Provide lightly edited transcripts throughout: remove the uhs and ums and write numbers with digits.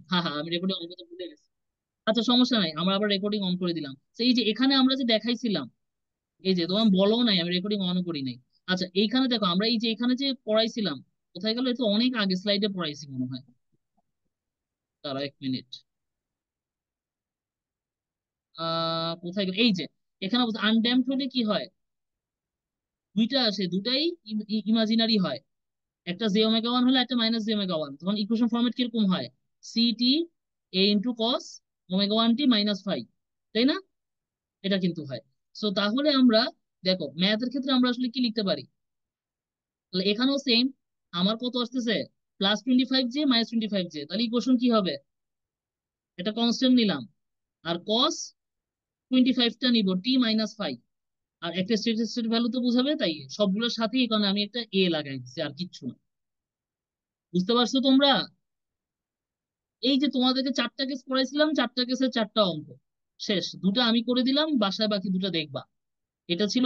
হ্যাঁ হ্যাঁ, আমি রেকর্ডিং অন করতে ভুলে গেছি। আচ্ছা সমস্যা নাই, আমরা আবার রেকর্ডিং অন করে দিলাম। তো এই যে এখানে আমরা যে দেখাইছিলাম, এই যে তোমার বলো নাই, আমি রেকর্ডিং অন করি নাই। আচ্ছা এইখানে দেখো, আমরা এই যে এখানে যে পড়াইছিলাম, কোথায় গেল? এটা অনেক আগে স্লাইডে পড়াইছি মনে হয়। তারা এক মিনিট, কোথায় গেল? এই যে এখানে আনড্যাম্পড হলে কি হয়, দুইটা আসে, দুটাই ইমাজিনারি হয়। একটা জে ওমেগা ওয়ান হলে একটা মাইনাস জে ওমেগা ওয়ান, তখন ইকুয়েশন ফরম্যাট কিরকম হয়? C T A into cos omega one T minus five, তাই না? এটা কিন্তু হয়। সো তাহলে আমরা দেখো ম্যাথের ক্ষেত্রে আমরা আসলে কি লিখতে পারি? তাহলে এখানেও সেম, আমার কত আসতেছে? প্লাস 25 জে মাইনাস 25 জে, তাহলে ইকুয়েশন কি হবে? এটা কনস্ট্যান্ট নিলাম, আর কস 25টা নিব টি মাইনাস ফাইভ, আর একটা স্টেট স্টেট ভ্যালু তো বুঝাবে, তাই সবগুলোর সাথে এখানে আমি একটা এ লাগাই দিচ্ছি, আর কিচ্ছু না। বুঝতে পারছো তোমরা? এই যে তোমাদেরকে চারটা কেস পড়াইছিলাম, চারটা কেসের চারটা অঙ্ক শেষ, দুটা আমি করে দিলাম, বাসায় বাকি দুটো দেখবা। এটা ছিল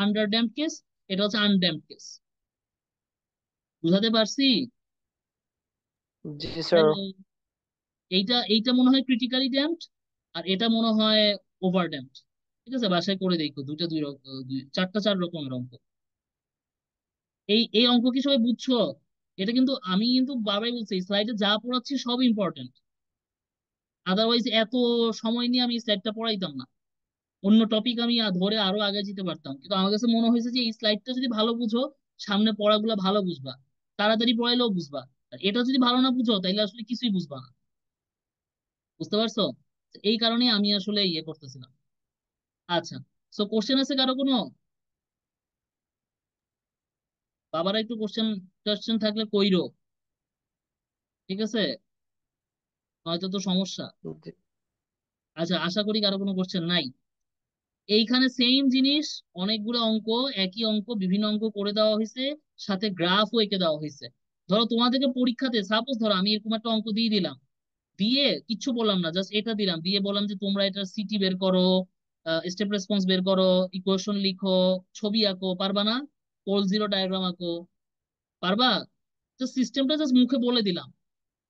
আন্ডার ড্যাম্প কেস, এটা হচ্ছে আনড্যাম্প কেস। বুঝাতে পারছি? জি স্যার। তাহলে এইটা এইটা মনে হয় ক্রিটিক্যালি ড্যাম্পড, আর এটা মনে হয় ওভার ড্যাম্পড। ঠিক আছে, বাসায় করে দেখো, দুইটা দুই রকম, চারটা চার রকমের অঙ্ক। এই এই অঙ্ক কি সবাই বুঝছো? এটা কিন্তু আমি কিন্তু বাবাই বলছি, স্লাইডে যা পড়াচ্ছি সব ইম্পর্টেন্ট, আদারওয়াইজ এত সময় নিয়ে আমি স্লাইডটা পড়াইতাম না। অন্য টপিক আমি ধরে আরো আগে যেতে পারতাম, কিন্তু আমার কাছে মনে হয়েছে যে এই স্লাইডটা যদি ভালো বুঝো, সামনে পড়াগুলো ভালো বুঝবা, তাড়াতাড়ি পড়াইলেও বুঝবা। আর এটা যদি ভালো না বুঝো, তাইলে আসলে কিছুই বুঝবা না। বুঝতে পারছো? তো এই কারণে আমি আসলে ইয়ে করতেছিলাম। আচ্ছা, সো কোশ্চেন আছে কারো কোনো? বাবারা একটু কোশ্চেন কোশ্চেন থাকলে কইরো, ঠিক আছে? নয়তো তো সমস্যা। জি আচ্ছা, আশা করি কারো কোনো কোশ্চেন নাই। এইখানে সেম জিনিস, অনেকগুলো অঙ্ক, একই অঙ্ক বিভিন্ন অঙ্ক করে দেওয়া হয়েছে, সাথে গ্রাফও এঁকে দেওয়া হয়েছে। ধরো তোমাদেরকে পরীক্ষাতে সাপোজ ধরো আমি এরকম একটা অঙ্ক দিয়ে দিলাম, দিয়ে কিচ্ছু বললাম না, জাস্ট এটা দিলাম, দিয়ে বললাম যে তোমরা এটা সিটি বের করো, স্টেপ রেসপন্স বের করো, ইকুয়েশন লিখো, ছবি আঁকো, পারবা না? পোল জিরো ডায়াগ্রাম আঁকো, পারবা? তো সিস্টেমটা জাস্ট মুখে বলে দিলাম,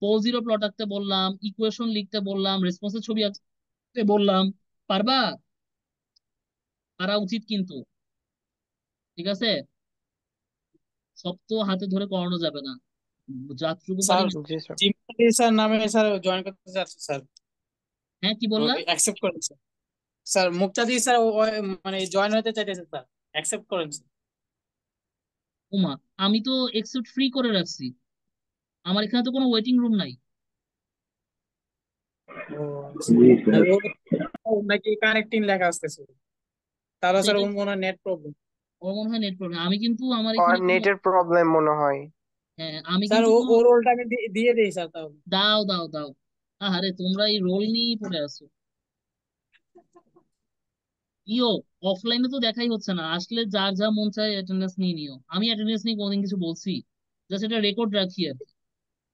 পোল জিরো প্লট আঁকতে বললাম, ইকুয়েশন লিখতে বললাম, রেসপন্সের ছবি আঁকতে বললাম, পারবা? পারা উচিত কিন্তু, ঠিক আছে? সব তো হাতে ধরে করানো যাবে না, যতটুকু পারি স্যার, জি স্যার। জিম্মি স্যার নামে স্যার জয়েন করতে চাচ্ছি স্যার। হ্যাঁ কি বললা? অ্যাকসেপ্ট করেন স্যার। স্যার মুক্তাদি স্যার মানে জয়েন হতে চাইতেছে স্যার, অ্যাকসেপ্ট করেন স্যার। উমা, আমি তো এক্সেপ্ট ফ্রি করে রাখছি, আমার এখানে তো কোনো ওয়েটিং রুম নাই। ও স্যার, ওর নাকি কানেক্টিং লেখা আসতেছে, তাহলে আচ্ছা স্যার এটা, ওর মনে হয় নেট প্রবলেম। ওর মনে হয় নেট প্রবলেম, আমি কিন্তু আমার আর এখানে কোনো, নেটের প্রবলেম মনে হয়। হ্যাঁ আমি স্যার কিন্তু ও কোনো, ওর রোলটা আমি দিয়ে দিই স্যার তাহলে। দাও দাও দাও। আরে তোমরা এই রোল নিয়েই পড়ে আছো। ইও, অফলাইনে তো দেখাই হচ্ছে না, আসলে যার যা মন চায় অ্যাটেন্ডেন্স নিয়ে নিও, আমি অ্যাটেন্ডেন্স নিয়ে কোনোদিন কিছু বলছি? জাস্ট এটা রেকর্ড রাখি আর কি,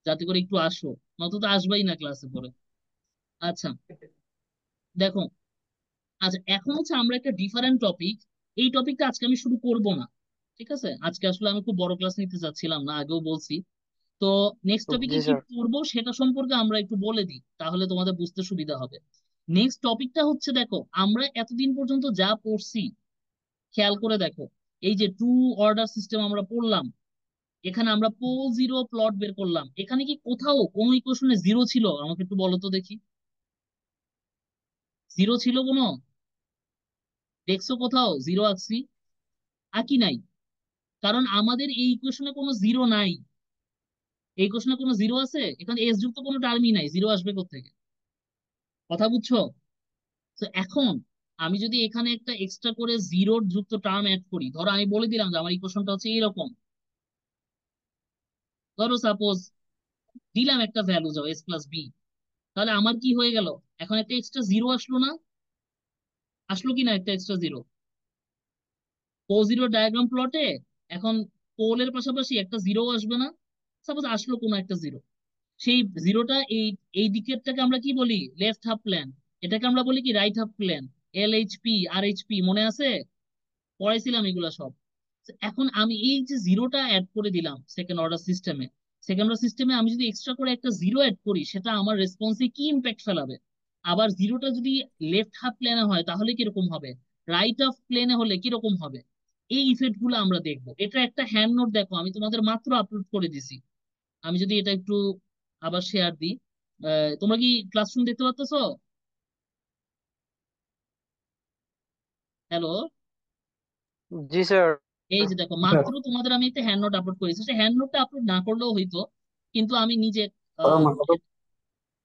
যাতে করে একটু আসো, নয়তো তো আসবাই না ক্লাসে পরে। আচ্ছা দেখো, আচ্ছা এখন হচ্ছে আমরা একটা ডিফারেন্ট টপিক, এই টপিকটা আজকে আমি শুরু করব না, ঠিক আছে? আজকে আসলে আমি খুব বড় ক্লাস নিতে চাচ্ছিলাম না, আগেও বলছি। তো নেক্সট টপিকে জি কি স্যার। করবো সেটা সম্পর্কে আমরা একটু বলে দিই, তাহলে তোমাদের বুঝতে সুবিধা হবে। নেক্সট টপিকটা হচ্ছে, দেখো আমরা এতদিন পর্যন্ত যা পড়ছি, খেয়াল করে দেখো, এই যে টু অর্ডার সিস্টেম আমরা পড়লাম, এখানে আমরা পোল জিরো প্লট বের করলাম, এখানে কি কোথাও কোনো ইকুয়েশনে জিরো ছিল? আমাকে একটু বলো তো দেখি, জিরো ছিল কোনো? দেখছো কোথাও জিরো আঁকছি? আঁকি নাই, কারণ আমাদের এই ইকুয়েশনে কোনো জিরো নাই। এই ইকুয়েশনে কোনো জিরো আছে? এখানে এস যুক্ত কোনো টার্মই নাই, জিরো আসবে কোত্থেকে? কথা বুঝছো? তো এখন আমি যদি এখানে একটা এক্সট্রা করে জিরোর যুক্ত টার্ম অ্যাড করি, ধরো আমি বলে দিলাম যে আমার ইকুয়েশনটা হচ্ছে এইরকম, ধরো সাপোজ দিলাম একটা ভ্যালু, যাও এস প্লাস বি, তাহলে আমার কি হয়ে গেল? এখন একটা এক্সট্রা জিরো আসলো না? আসলো কি না একটা এক্সট্রা জিরো? ও জিরো ডায়াগ্রাম প্লটে এখন পোলের পাশাপাশি একটা জিরো আসবে না? সাপোজ আসলো কোনো একটা জিরো, সেই জিরোটা এই এই দিকেরটাকে আমরা কি বলি? Left half plan. এটাকে আমরা বলি কি? Right half plan. LHP RHP মনে আছে? পড়াইছিলাম এগুলা সব। তো এখন আমি এই যে জিরোটা অ্যাড করে দিলাম সেকেন্ড অর্ডার সিস্টেমে, সেকেন্ড অর্ডার সিস্টেমে আমি যদি এক্সট্রা করে একটা জিরো অ্যাড করি সেটা আমার রেসপন্সে কি ইম্প্যাক্ট ফেলাবে। আবার জিরোটা যদি লেফট হাফ প্লেনে হয় তাহলে কিরকম হবে, রাইট হাফ প্লেনে হলে কিরকম হবে, এই ইফেক্ট গুলো আমরা দেখবো। এটা একটা হ্যান্ড নোট, দেখো আমি তোমাদের মাত্র আপলোড করে দিছি। আমি যদি এটা একটু আবার শেয়ার দিই, তোমরা কি ক্লাসরুম দেখতে পাচ্তেছো? হ্যালো? জি স্যার। এই যে দেখো মাত্র তোমাদের আমি একটা হ্যান্ড নোট আপলোড করেছি, সে হ্যান্ড নোটটা আপলোড না করলেও হইতো, কিন্তু আমি নিজে আহ,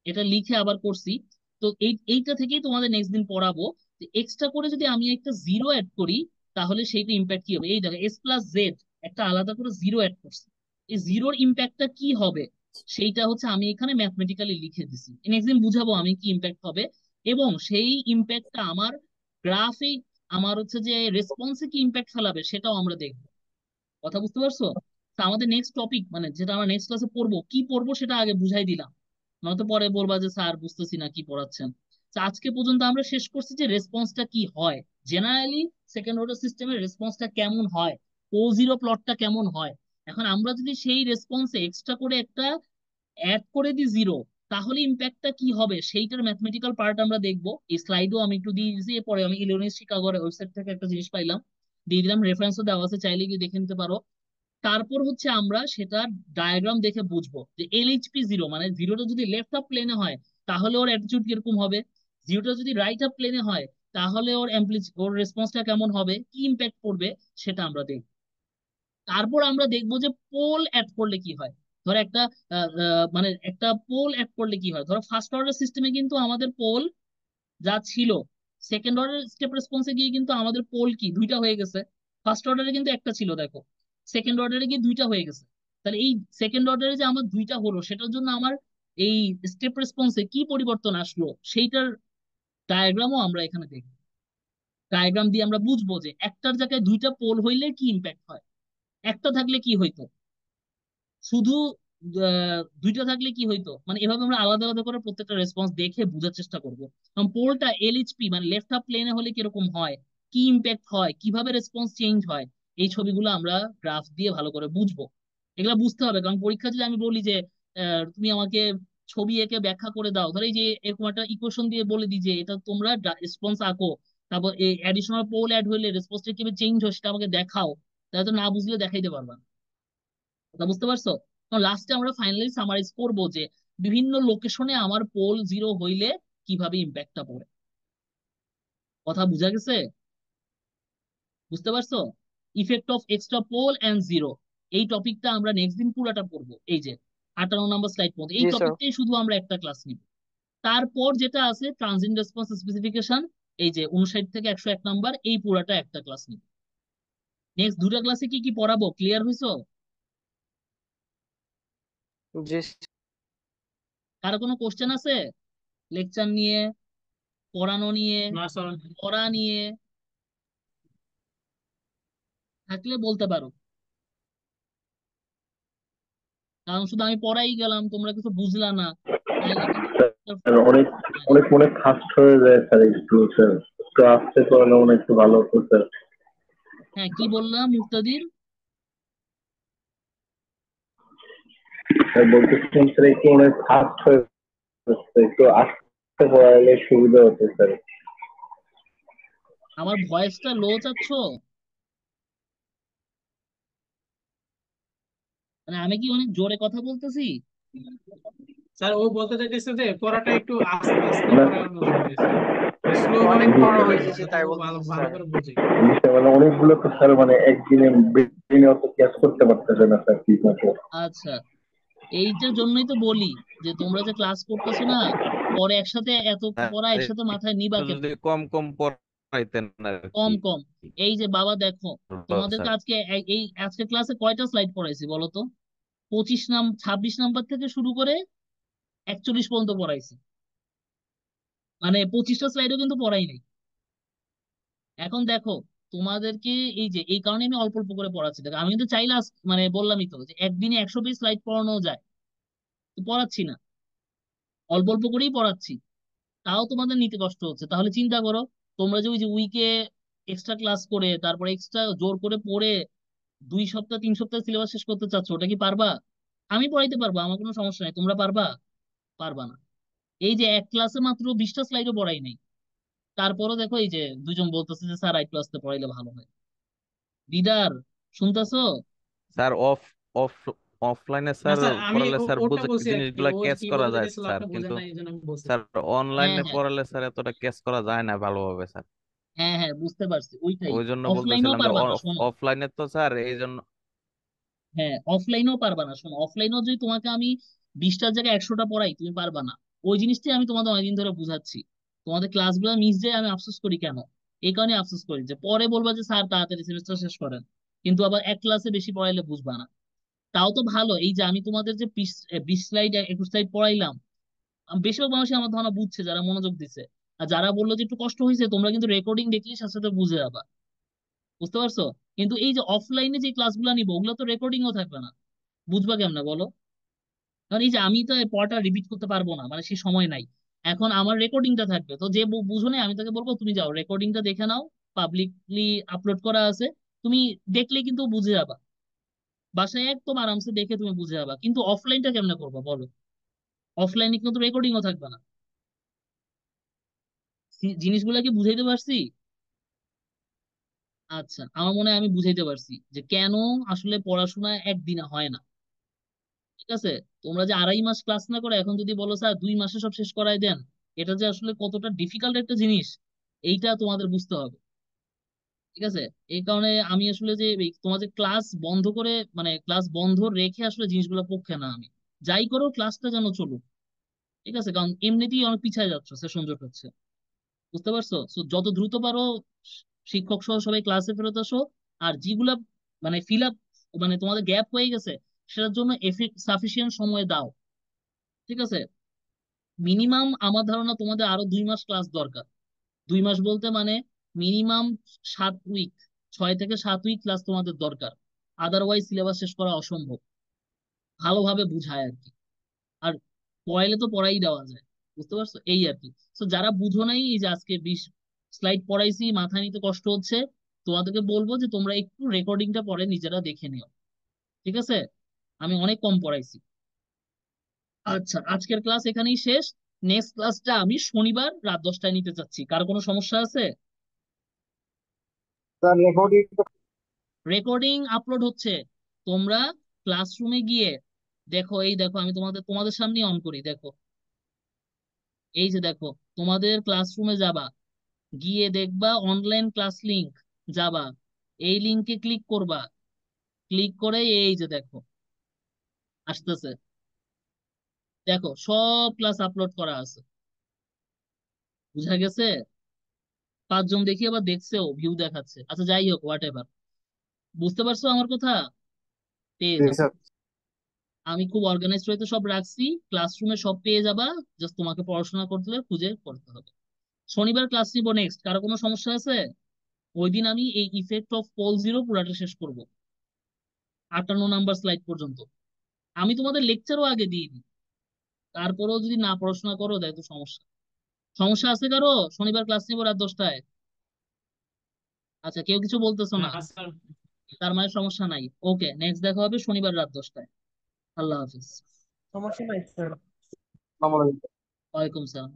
এটা লিখে আবার করছি। তো এইটা থেকেই তোমাদের নেক্সট দিন পড়াবো যে এক্সট্রা করে যদি আমি একটা জিরো অ্যাড করি তাহলে সেইটা ইম্প্যাক্ট কি হবে। এই দেখো এস প্লাস জেড একটা আলাদা করে জিরো অ্যাড করছি, এই জিরোর ইম্প্যাক্টটা কি হবে সেইটা হচ্ছে আমি এখানে ম্যাথমেটিক্যালি লিখে দিছি। নেক্সট দিন বুঝাবো আমি কি ইম্প্যাক্ট হবে, এবং সেই ইম্প্যাক্টটা আমার গ্রাফে, আমার হচ্ছে যে রেসপন্সে কি ইম্প্যাক্ট ফেলাবে সেটাও আমরা দেখবো। কথা বুঝতে পারছো? তা আমাদের নেক্সট টপিক মানে যেটা আমরা নেক্সট ক্লাসে পড়বো, কি পড়বো সেটা আগে বুঝাই দিলাম, নয়তো পরে বলবা যে স্যার বুঝতেছি না কি পড়াচ্ছেন। তো আজকে পর্যন্ত আমরা শেষ করছি যে রেসপন্সটা কি হয়, জেনারেলি সেকেন্ড অর্ডার সিস্টেমের রেসপন্সটা কেমন হয়, ও জিরো প্লটটা কেমন হয়। এখন আমরা যদি সেই রেসপন্সে এক্সট্রা করে একটা অ্যাড করে দিই জিরো, তাহলে ইম্প্যাক্টটা কি হবে সেইটার ম্যাথমেটিক্যাল পার্ট আমরা দেখবো। এই স্লাইডও আমি একটু দিয়ে দিয়েছি, এরপরে আমি ইলিনয়েস শিকাগোর ওয়েবসাইট থেকে একটা জিনিস পাইলাম, দিয়ে দিলাম, রেফারেন্সও দেওয়া আছে, চাইলে গিয়ে দেখে নিতে পারো। তারপর হচ্ছে আমরা সেটা ডায়াগ্রাম দেখে বুঝবো যে এলএইচপি জিরো মানে জিরোটা যদি লেফট হাফ প্লেনে হয় তাহলে ওর অ্যাটিটিউড কিরকম হবে, জিরোটা যদি রাইট হাফ প্লেনে হয় তাহলে ওর রেসপন্সটা কেমন হবে, কি ইম্প্যাক্ট পড়বে সেটা আমরা দেখবো। তারপর আমরা দেখবো যে পোল অ্যাড করলে কি হয়। ধর একটা মানে একটা পোল অ্যাড করলে কি হয়, ধরো ফার্স্ট অর্ডার সিস্টেমে কিন্তু আমাদের পোল যা ছিল, সেকেন্ড অর্ডার স্টেপ রেসপন্সে গিয়ে কিন্তু আমাদের পোল কি দুইটা হয়ে গেছে। ফার্স্ট অর্ডারে কিন্তু একটা ছিল দেখো, সেকেন্ড অর্ডারে গিয়ে দুইটা হয়ে গেছে। তাহলে এই সেকেন্ড অর্ডারে যে আমার দুইটা হলো সেটার জন্য আমার এই স্টেপ রেসপন্সে কি পরিবর্তন আসলো সেইটার ডায়াগ্রামও আমরা এখানে দেখব। ডায়াগ্রাম দিয়ে আমরা বুঝবো যে একটার জায়গায় দুইটা পোল হইলে কি ইম্প্যাক্ট হয়, একটা থাকলে কি হইতো, শুধু দুইটা থাকলে কি হইতো, মানে এভাবে আমরা আলাদা আলাদা করে প্রত্যেকটা রেসপন্স দেখে বোঝার চেষ্টা করবো। কারণ পোলটা এলএইচপি মানে লেফট হাফ প্লেনে হলে কিরকম হয়, কি ইম্প্যাক্ট হয়, কিভাবে রেসপন্স চেঞ্জ হয়, এই ছবিগুলো আমরা গ্রাফ দিয়ে ভালো করে বুঝবো। এগুলা বুঝতে হবে, কারণ পরীক্ষা যদি আমি বলি যে তুমি আমাকে ছবি এঁকে ব্যাখ্যা করে দাও, ধরো এই যে এরকম একটা ইকুয়েশন দিয়ে বলে দিই যে এটা তোমরা রেসপন্স আঁকো, তারপর এই অ্যাডিশনাল পোল অ্যাড হইলে রেসপন্সটা কিভাবে চেঞ্জ হয় সেটা আমাকে দেখাও, তাহলে তো না বুঝলে দেখাইতে পারবা না। কথা বুঝতে পারছো? কারণ লাস্টে আমরা ফাইনালি সামারাইজ করবো যে বিভিন্ন লোকেশনে আমার পোল জিরো হইলে কিভাবে ইম্প্যাক্টটা পড়ে। কথা বুঝা গেছে? বুঝতে পারছো? Effect of extra pole and zero, এই টপিকটা আমরা নেক্সট দিন পুরাটা পড়বো। এই যে 58 নম্বর স্লাইড পর্যন্ত এই জি স্যার। টপিকটাই শুধু আমরা একটা ক্লাস নিব। তারপর যেটা আছে ট্রানজিয়েন্ট রেসপন্স স্পেসিফিকেশন, এই যে 59 থেকে 101 নম্বর, এই পুরাটা একটা ক্লাস নিব। নেক্সট দুটা ক্লাসে কি কি পড়াবো ক্লিয়ার হইছো? জি কারো কোনো কোশ্চেন আছে লেকচার নিয়ে, পড়ানো নিয়ে, না স্যার। পড়া নিয়ে? থাকলে বলতে পারো, কারণ শুধু আমি পড়াই গেলাম তোমরা কিছু বুঝলা না, তাহলে কিন্তু স্যার অনেক অনেক মনে ফাস্ট হয়ে যায় স্যার, একটু স্যার একটু আস্তে করলে মনে একটু ভালো হতো স্যার। হ্যাঁ কি বললাম মুক্তাদির? স্যার বলতেছিলাম স্যার একটু অনেক ফাস্ট হয়ে যাচ্ছে, একটু আস্তে পড়াইলে সুবিধা হতো স্যার। আমার ভয়েসটা লো চাচ্ছ? মানে আমি কি অনেক জোরে কথা বলতেছি? স্যার ও বলতে চাইতেছে যে পড়াটা একটু আস্তে আস্তে না পড়ানো যাবে স্যার, স্লো ভাবে অনেক বড় পড়ানো হয়ে যাবে না, গেছে যাতে তাই ও ভালো বলতেছে ভালো স্যার। করে বুঝে। জিনিসটা মানে অনেকগুলো তো স্যার মানে একদিনে দিনে অত ক্যাচ করতে পারতেছে না স্যার ঠিক মতো। আচ্ছা, এইটার জন্যই তো বলি যে তোমরা যে ক্লাস করতেছো না, পরে একসাথে এত পড়া একসাথে মাথায় নিবা একটু যদি কেমনে? কম কম পড়াইতেন আর কম কি। কম। এই যে বাবা দেখো, ভালো তোমাদেরকে স্যার। আজকে এই আজকে ক্লাসে কয়টা স্লাইড পড়াইছি বলো তো? 26 নাম্বার থেকে শুরু করে 41 পর্যন্ত পড়াইছি, মানে 25টা স্লাইডও কিন্তু পড়াই নাই। এখন দেখো তোমাদেরকে এই যে এই কারণে আমি অল্প অল্প করে পড়াচ্ছি, দেখো আমি কিন্তু চাইলে মানে বললামই তো যে একদিনে 100 পেজ স্লাইড পড়ানো যায়, তো পড়াচ্ছি না, অল্প অল্প করেই পড়াচ্ছি, তাও তোমাদের নিতে কষ্ট হচ্ছে। তাহলে চিন্তা করো, তোমরা যে ওই যে উইকে এক্সট্রা ক্লাস করে তারপর এক্সট্রা জোর করে পড়ে 2 সপ্তাহ 3 সপ্তাহ সিলেবাস শেষ করতে চাচ্ছ, ওটা কি পারবা? আমি পড়াইতে পারবো, আমার কোনো সমস্যা নাই, তোমরা পারবা? পারবা না। এই যে এক ক্লাসে মাত্র 20টা স্লাইডও পড়াই নাই, তারপরও দেখো এই যে দুজন বলতেছে যে স্যার আরেকটু আসতে পড়াইলে ভালো হয়। দিদার, শুনতেছো? স্যার অফ অফ অফলাইনে না স্যার স্যার, আমি পড়ালে স্যার ওটা বুঝে বলছি আর কি, জিনিসগুলা ও ক্যাচ কি করা বলতে যায় চাইছিল স্যার, আপনি বোঝেন কিন্তু না, এই জন্য আমি বলছি। স্যার হ্যাঁ অনলাইনে হ্যাঁ পড়ালে স্যার এতটা ক্যাচ করা যায় না ভালোভাবে স্যার। হ্যাঁ হ্যাঁ, বুঝতে পারছি, ওইটাই। ওই জন্য অফলাইনেও বলতেছিলাম যে পারবা না, শোনো। অফলাইনে তো স্যার এই জন্য। হ্যাঁ, অফলাইনেও পারবা না, শোনো, অফলাইনেও যদি তোমাকে আমি 20টার জায়গায় 100টা পড়াই, তুমি পারবা না। ওই জিনিসটাই আমি তোমাদের অনেকদিন ধরে বুঝাচ্ছি। তোমাদের ক্লাসগুলো মিস যায়, আমি আফসোস করি কেন? এই কারণে আফসোস করি যে পরে বলবা যে স্যার তাড়াতাড়ি সেমিস্টার শেষ করেন, কিন্তু আবার এক ক্লাসে বেশি পড়াইলে বুঝবা না। তাও তো ভালো, এই যে আমি তোমাদের যে 20 স্লাইড 21 স্লাইড পড়াইলাম, বেশিরভাগ মানুষই আমার ধারণা বুঝছে যারা মনোযোগ দিচ্ছে। আর যারা বললো যে একটু কষ্ট হয়েছে, তোমরা কিন্তু রেকর্ডিং দেখলে সাথে সাথে বুঝে যাবা। বুঝতে পারছো? কিন্তু এই যে অফলাইনে যে ক্লাসগুলো নিবো, ওগুলো তো রেকর্ডিংও থাকবে না, বুঝবা কেমনে বলো? কারণ এই যে আমি তো এই পড়াটা রিপিট করতে পারবো না, মানে সেই সময় নাই। এখন আমার রেকর্ডিংটা থাকবে, তো যে বুঝো না, আমি তাকে বলবো তুমি যাও রেকর্ডিংটা দেখে নাও, পাবলিকলি আপলোড করা আছে, তুমি দেখলে কিন্তু বুঝে যাবা। বাসায় একদম আরামসে দেখে তুমি বুঝে যাবা। কিন্তু অফলাইনটা কেমনে করবা বলো? অফলাইনে কিন্তু রেকর্ডিংও থাকবে না। জিনিসগুলা কি বুঝাইতে পারছি? আচ্ছা, আমার মনে হয় আমি বুঝাইতে পারছি যে কেন আসলে পড়াশোনা একদিনে হয় না। ঠিক আছে? তোমরা যে 2.5 মাস ক্লাস না করে এখন যদি বলো স্যার 2 মাসে সব শেষ করাই দেন, এটা যে আসলে কতটা ডিফিকাল্ট একটা জিনিস, এইটা তোমাদের বুঝতে হবে। ঠিক আছে? এই কারণে আমি আসলে যে তোমাদের ক্লাস বন্ধ করে, মানে ক্লাস বন্ধ রেখে আসলে জিনিসগুলো পক্ষে না আমি। যাই করো ক্লাসটা যেন চলুক। ঠিক আছে? কারণ এমনিতেই অনেক পিছিয়ে যাচ্ছে, সেশন জট হচ্ছে। বুঝতে পারছো? So, যত দ্রুত পারো শিক্ষক সহ সবাই ক্লাসে ফেরত আসো। আর যেগুলা মানে ফিল আপ, মানে তোমাদের গ্যাপ হয়ে গেছে, সেটার জন্য সাফিসিয়েন্ট সময় দাও। ঠিক আছে? মিনিমাম আমার ধারণা তোমাদের আরো 2 মাস ক্লাস দরকার। 2 মাস বলতে মানে মিনিমাম 7 উইক, 6 থেকে 7 উইক ক্লাস তোমাদের দরকার। আদারওয়াইজ সিলেবাস শেষ করা অসম্ভব, ভালোভাবে বুঝায় আর কি। আর পড়াইলে তো পড়াই দেওয়া যায়। বুঝতে পারছো? এই আর কি। তো যারা বুঝো নাই, এই যে আজকে 20 স্লাইড পড়াইছি, মাথায় নিতে কষ্ট হচ্ছে, তোমাদেরকে বলবো যে তোমরা একটু রেকর্ডিংটা পরে নিজেরা দেখে নিও। ঠিক আছে? আমি অনেক কম পড়াইছি। আচ্ছা, আজকের ক্লাস এখানেই শেষ। নেক্সট ক্লাসটা আমি শনিবার রাত 10টায় নিতে চাচ্ছি, কার কোনো সমস্যা আছে? Sir recording. রেকর্ডিং আপলোড হচ্ছে, তোমরা ক্লাসরুমে গিয়ে দেখো। এই দেখো, আমি তোমাদের তোমাদের সামনে অন করি, দেখো। এই যে দেখো, তোমাদের ক্লাসরুমে যাবা, গিয়ে দেখবা অনলাইন ক্লাস লিংক, যাবা, এই লিংকে ক্লিক করবা, ক্লিক করে এই যে দেখো আসতেছে, দেখো সব ক্লাস আপলোড করা আছে। বুঝা গেছে? 5 জন দেখি আবার দেখছেও, ভিউ দেখাচ্ছে। আচ্ছা যাই হোক, হোয়াট এভার। বুঝতে পারছো আমার কথা? পেয়ে জি যাবো। স্যার। আমি খুব অর্গানাইজড হয়ে তো সব রাখছি, ক্লাসরুমে সব পেয়ে যাবা। জাস্ট তোমাকে পড়াশোনা করতে হলে খুঁজে করতে হবে। শনিবার ক্লাস নিবো নেক্সট, কারো কোনো সমস্যা আছে? ওই দিন আমি এই ইফেক্ট অফ পল জিরো পুরাটা শেষ করব, 58 নাম্বার স্লাইড পর্যন্ত। আমি তোমাদের লেকচারও আগে দিয়ে দিই, তারপরেও যদি না পড়াশোনা করো দেখ তো সমস্যা। সমস্যা আছে কারো? শনিবার ক্লাস নিবো রাত 10টায়। আচ্ছা, কেউ কিছু বলতেছো না না? স্যার। তার মানে সমস্যা নাই। ওকে, নেক্সট দেখা হবে শনিবার রাত 10টায়। আল্লাহ হাফিজ। সমস্যা নাই স্যার। আসসালামু আলাইকুম। ওয়ালাইকুম সালাম।